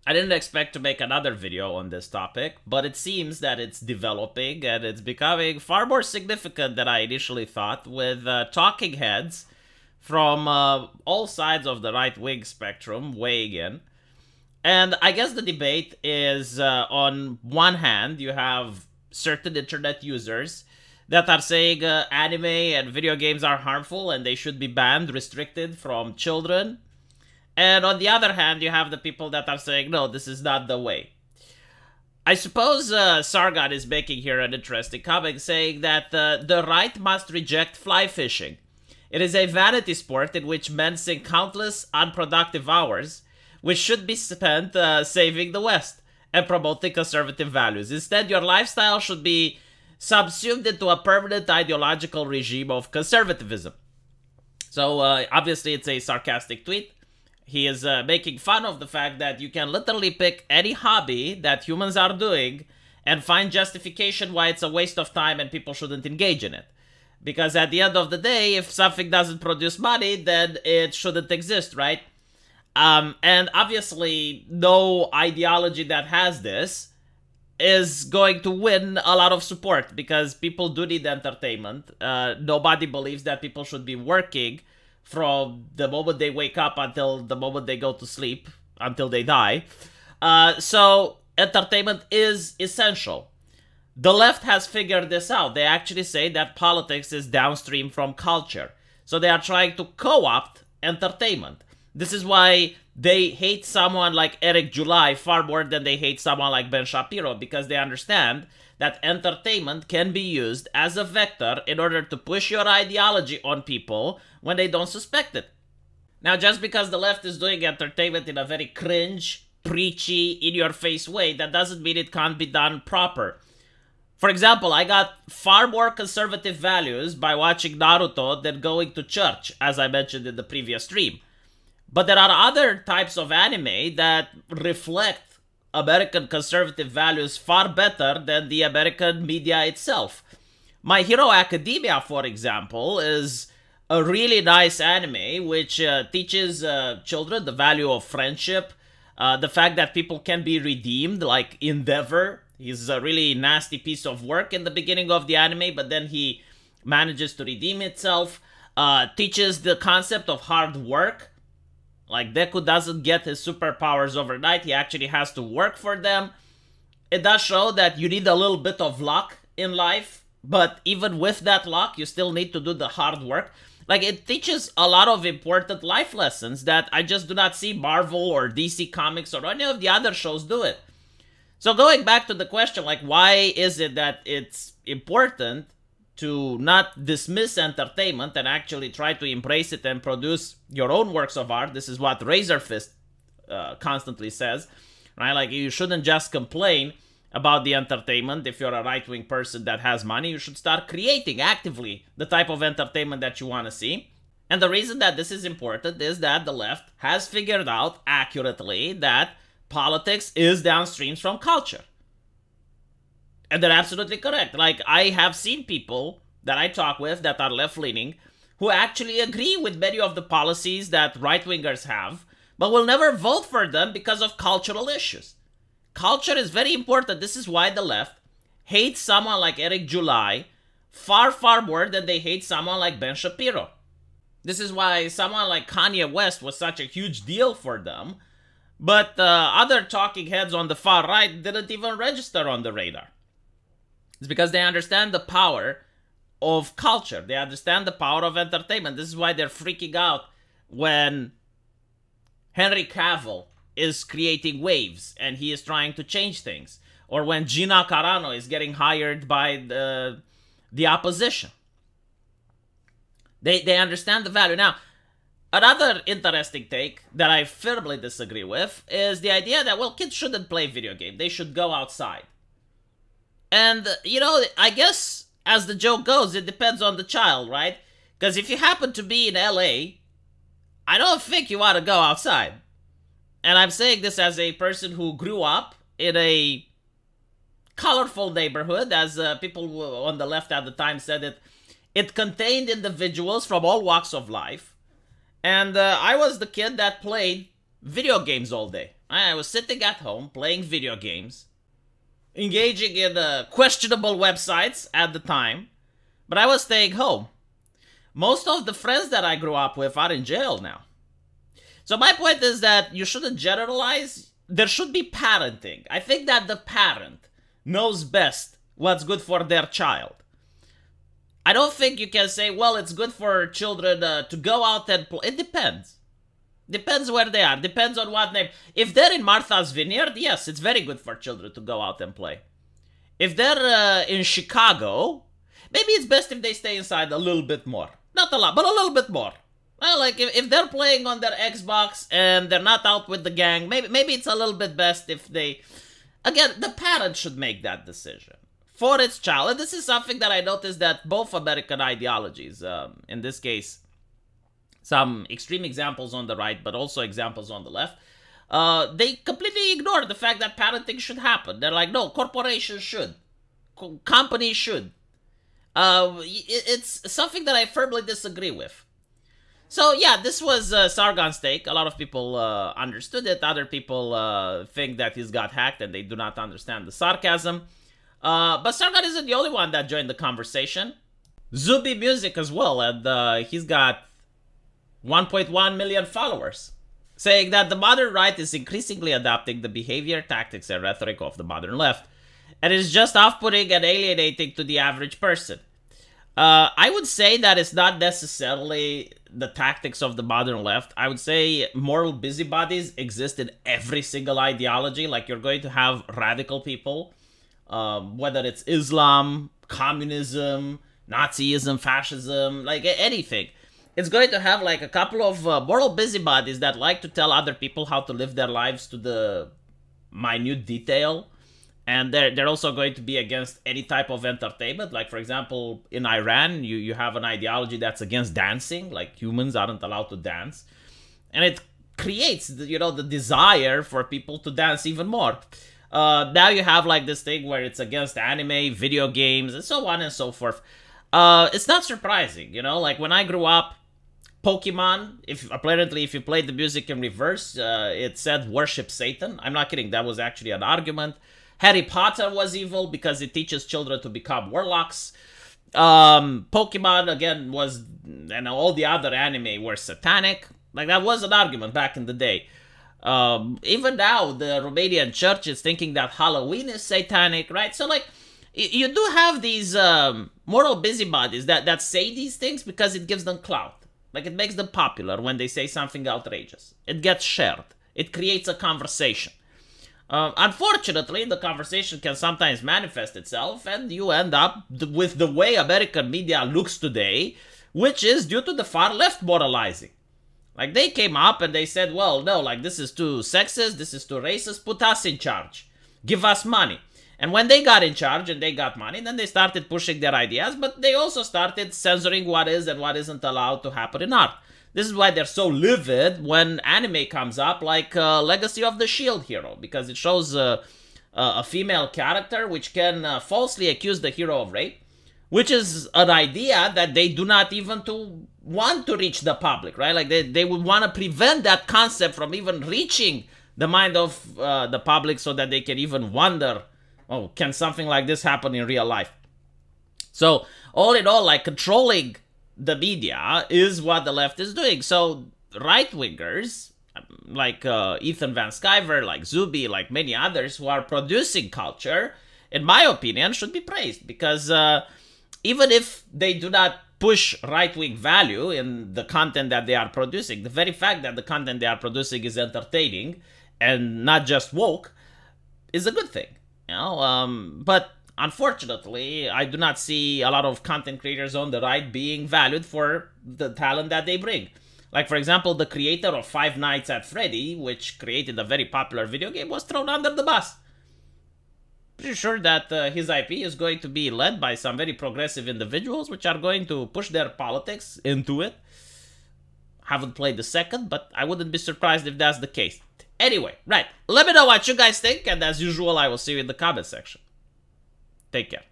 I didn't expect to make another video on this topic, but it seems that it's developing and it's becoming far more significant than I initially thought, with talking heads from all sides of the right-wing spectrum weighing in. And I guess the debate is, on one hand, you have certain internet users that are saying anime and video games are harmful and they should be banned, restricted from children. And on the other hand, you have the people that are saying, no, this is not the way. I suppose Sargon is making here an interesting comment, saying that the right must reject fly fishing. It is a vanity sport in which men sink countless unproductive hours, which should be spent saving the West and promoting conservative values. Instead, your lifestyle should be subsumed into a permanent ideological regime of conservatism. So, obviously, it's a sarcastic tweet. He is making fun of the fact that you can literally pick any hobby that humans are doing and find justification why it's a waste of time and people shouldn't engage in it. Because at the end of the day, if something doesn't produce money, then it shouldn't exist, right? And obviously, no ideology that has this is going to win a lot of support, because people do need entertainment. Nobody believes that people should be working from the moment they wake up until the moment they go to sleep, until they die. So entertainment is essential. The left has figured this out. They actually say that politics is downstream from culture. So they are trying to co-opt entertainment. This is why they hate someone like Eric July far more than they hate someone like Ben Shapiro, because they understand that entertainment can be used as a vector in order to push your ideology on people when they don't suspect it. Now, just because the left is doing entertainment in a very cringe, preachy, in-your-face way, that doesn't mean it can't be done proper. For example, I got far more conservative values by watching Naruto than going to church, as I mentioned in the previous stream. But there are other types of anime that reflect American conservative values far better than the American media itself. My Hero Academia, for example, is a really nice anime which teaches children the value of friendship, the fact that people can be redeemed, like Endeavor. He's a really nasty piece of work in the beginning of the anime, but then he manages to redeem itself. Teaches the concept of hard work. Like, Deku doesn't get his superpowers overnight, he actually has to work for them. It does show that you need a little bit of luck in life, but even with that luck, you still need to do the hard work. Like, it teaches a lot of important life lessons that I just do not see Marvel or DC Comics or any of the other shows do it. So going back to the question, like, why is it that it's important to not dismiss entertainment and actually try to embrace it and produce your own works of art? This is what Razor Fist constantly says, right? Like, you shouldn't just complain about the entertainment. If you're a right-wing person that has money, you should start creating actively the type of entertainment that you want to see. And the reason that this is important is that the left has figured out accurately that politics is downstream from culture. And they're absolutely correct. Like, I have seen people that I talk with that are left-leaning who actually agree with many of the policies that right-wingers have, but will never vote for them because of cultural issues. Culture is very important. This is why the left hates someone like Eric July far, far more than they hate someone like Ben Shapiro. This is why someone like Kanye West was such a huge deal for them, but other talking heads on the far right didn't even register on the radar. It's because they understand the power of culture. They understand the power of entertainment. This is why they're freaking out when Henry Cavill is creating waves and he is trying to change things. Or when Gina Carano is getting hired by the opposition. They understand the value. Now, another interesting take that I firmly disagree with is the idea that, well, kids shouldn't play video games. They should go outside. And, you know, I guess, as the joke goes, it depends on the child, right? Because if you happen to be in LA, I don't think you want to go outside. And I'm saying this as a person who grew up in a colorful neighborhood, as people on the left at the time said it. It contained individuals from all walks of life. And I was the kid that played video games all day. I was sitting at home playing video games, engaging in questionable websites at the time, but I was staying home. Most of the friends that I grew up with are in jail now. So my point is that you shouldn't generalize. There should be parenting. I think that the parent knows best what's good for their child. I don't think you can say, well, it's good for children to go out and play. It depends. Depends where they are. Depends on what name. If they're in Martha's Vineyard, yes, it's very good for children to go out and play. If they're in Chicago, maybe it's best if they stay inside a little bit more. Not a lot, but a little bit more. Well, like if they're playing on their Xbox and they're not out with the gang, maybe it's a little bit best if they... Again, the parent should make that decision for its child. And this is something that I noticed that both American ideologies, in this case, some extreme examples on the right, but also examples on the left, they completely ignore the fact that parenting should happen. They're like, no, corporations should. Companies should. It's something that I firmly disagree with. So yeah, this was Sargon's take. A lot of people understood it. Other people think that he's got hacked and they do not understand the sarcasm. But Sargon isn't the only one that joined the conversation. Zuby Music as well, and he's got 1.1 million followers, saying that the modern right is increasingly adopting the behavior, tactics, and rhetoric of the modern left, and is just off-putting and alienating to the average person. I would say that it's not necessarily the tactics of the modern left. I would say moral busybodies exist in every single ideology. Like, you're going to have radical people, whether it's Islam, communism, Nazism, fascism, like anything. It's going to have like a couple of moral busybodies that like to tell other people how to live their lives to the minute detail. And they're also going to be against any type of entertainment. Like, for example, in Iran, you have an ideology that's against dancing. Like, humans aren't allowed to dance. And it creates, the desire for people to dance even more. Now you have, like, this thing where it's against anime, video games, and so on and so forth. It's not surprising, Like, when I grew up, Pokemon, if you played the music in reverse, it said worship Satan. I'm not kidding. That was actually an argument. Harry Potter was evil because it teaches children to become warlocks. Pokemon, again, and all the other anime were satanic. Like, that was an argument back in the day. Even now, the Romanian church is thinking that Halloween is satanic, right? So, like, you do have these moral busybodies that say these things because it gives them clout. Like, it makes them popular when they say something outrageous. It gets shared. It creates a conversation. Unfortunately, the conversation can sometimes manifest itself, and you end up with the way American media looks today, which is due to the far left moralizing. Like, they came up and they said, well, no, like, this is too sexist, this is too racist, put us in charge. Give us money. And when they got in charge and they got money, then they started pushing their ideas, but they also started censoring what is and what isn't allowed to happen in art. This is why they're so livid when anime comes up, like Legacy of the Shield Hero, because it shows a female character which can falsely accuse the hero of rape, which is an idea that they do not even want to reach the public, right? Like, they would want to prevent that concept from even reaching the mind of the public so that they can even wonder, oh, can something like this happen in real life? So, all in all, like, controlling the media is what the left is doing. So right-wingers, like Ethan Van Sciver, like Zuby, like many others who are producing culture, in my opinion, should be praised. Because even if they do not push right-wing value in the content that they are producing, the very fact that the content they are producing is entertaining and not just woke is a good thing. But unfortunately, I do not see a lot of content creators on the right being valued for the talent that they bring. Like, for example, the creator of Five Nights at Freddy, which created a very popular video game, was thrown under the bus. Pretty sure that his IP is going to be led by some very progressive individuals, which are going to push their politics into it. Haven't played the second, but I wouldn't be surprised if that's the case. Anyway, right. Let me know what you guys think, and as usual, I will see you in the comment section. Take care.